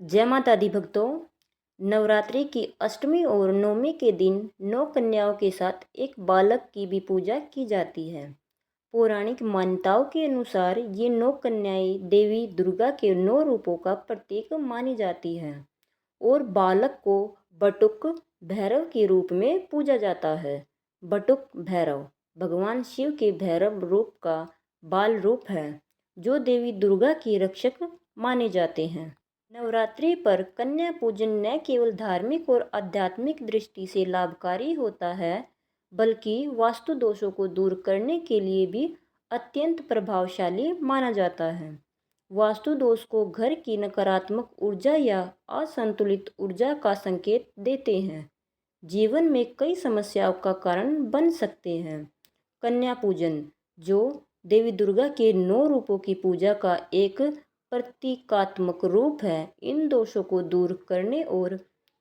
जय माता दी भक्तों। नवरात्रि की अष्टमी और नवमी के दिन 9 कन्याओं के साथ एक बालक की भी पूजा की जाती है। पौराणिक मान्यताओं के अनुसार ये 9 कन्याएं देवी दुर्गा के 9 रूपों का प्रतीक मानी जाती हैं और बालक को बटुक भैरव के रूप में पूजा जाता है। बटुक भैरव भगवान शिव के भैरव रूप का बाल रूप है जो देवी दुर्गा के रक्षक माने जाते हैं। नवरात्रि पर कन्या पूजन न केवल धार्मिक और आध्यात्मिक दृष्टि से लाभकारी होता है बल्कि वास्तु दोषों को दूर करने के लिए भी अत्यंत प्रभावशाली माना जाता है। वास्तु दोष को घर की नकारात्मक ऊर्जा या असंतुलित ऊर्जा का संकेत देते हैं, जीवन में कई समस्याओं का कारण बन सकते हैं। कन्या पूजन, जो देवी दुर्गा के 9 रूपों की पूजा का एक प्रतीकात्मक रूप है, इन दोषों को दूर करने और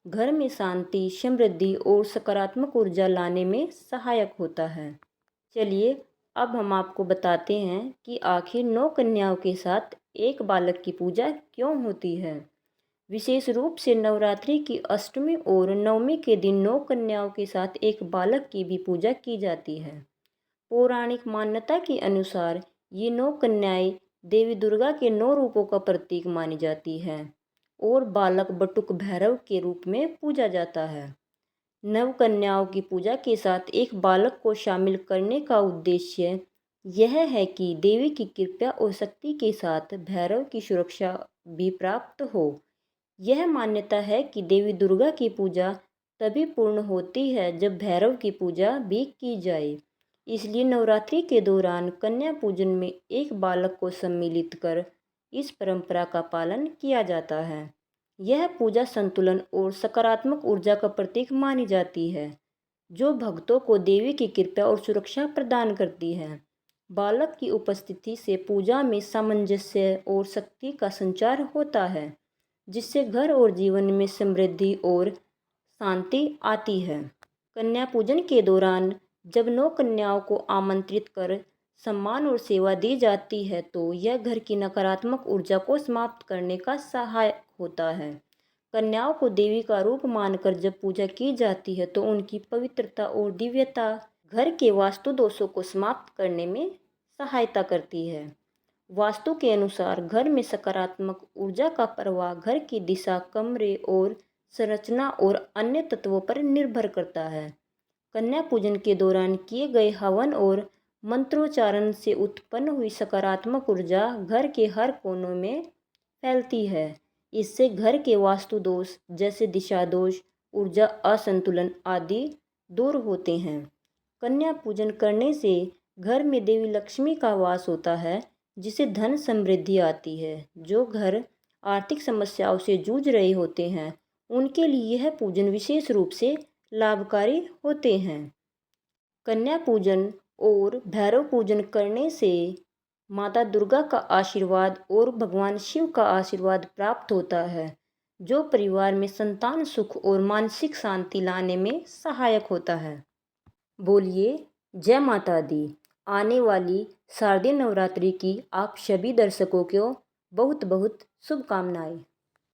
घर में शांति, समृद्धि और सकारात्मक ऊर्जा लाने में सहायक होता है। चलिए अब हम आपको बताते हैं कि आखिर 9 कन्याओं के साथ एक बालक की पूजा क्यों होती है। विशेष रूप से नवरात्रि की अष्टमी और नवमी के दिन 9 कन्याओं के साथ एक बालक की भी पूजा की जाती है। पौराणिक मान्यता के अनुसार ये 9 कन्याएं देवी दुर्गा के 9 रूपों का प्रतीक मानी जाती है और बालक बटुक भैरव के रूप में पूजा जाता है। नव कन्याओं की पूजा के साथ एक बालक को शामिल करने का उद्देश्य यह है कि देवी की कृपा और शक्ति के साथ भैरव की सुरक्षा भी प्राप्त हो। यह मान्यता है कि देवी दुर्गा की पूजा तभी पूर्ण होती है जब भैरव की पूजा भी की जाए। इसलिए नवरात्रि के दौरान कन्या पूजन में एक बालक को सम्मिलित कर इस परंपरा का पालन किया जाता है। यह पूजा संतुलन और सकारात्मक ऊर्जा का प्रतीक मानी जाती है, जो भक्तों को देवी की कृपा और सुरक्षा प्रदान करती है। बालक की उपस्थिति से पूजा में सामंजस्य और शक्ति का संचार होता है, जिससे घर और जीवन में समृद्धि और शांति आती है। कन्या पूजन के दौरान जब 9 कन्याओं को आमंत्रित कर सम्मान और सेवा दी जाती है तो यह घर की नकारात्मक ऊर्जा को समाप्त करने का सहायक होता है। कन्याओं को देवी का रूप मानकर जब पूजा की जाती है तो उनकी पवित्रता और दिव्यता घर के वास्तु दोषों को समाप्त करने में सहायता करती है। वास्तु के अनुसार घर में सकारात्मक ऊर्जा का प्रवाह घर की दिशा, कमरे और संरचना और अन्य तत्वों पर निर्भर करता है। कन्या पूजन के दौरान किए गए हवन और मंत्रोच्चारण से उत्पन्न हुई सकारात्मक ऊर्जा घर के हर कोनों में फैलती है। इससे घर के वास्तु दोष जैसे दिशा दोष, ऊर्जा असंतुलन आदि दूर होते हैं। कन्या पूजन करने से घर में देवी लक्ष्मी का वास होता है, जिससे धन समृद्धि आती है। जो घर आर्थिक समस्याओं से जूझ रहे होते हैं उनके लिए यह पूजन विशेष रूप से लाभकारी होते हैं। कन्या पूजन और भैरव पूजन करने से माता दुर्गा का आशीर्वाद और भगवान शिव का आशीर्वाद प्राप्त होता है, जो परिवार में संतान सुख और मानसिक शांति लाने में सहायक होता है। बोलिए जय माता दी। आने वाली शारदीय नवरात्रि की आप सभी दर्शकों को बहुत बहुत शुभकामनाएं।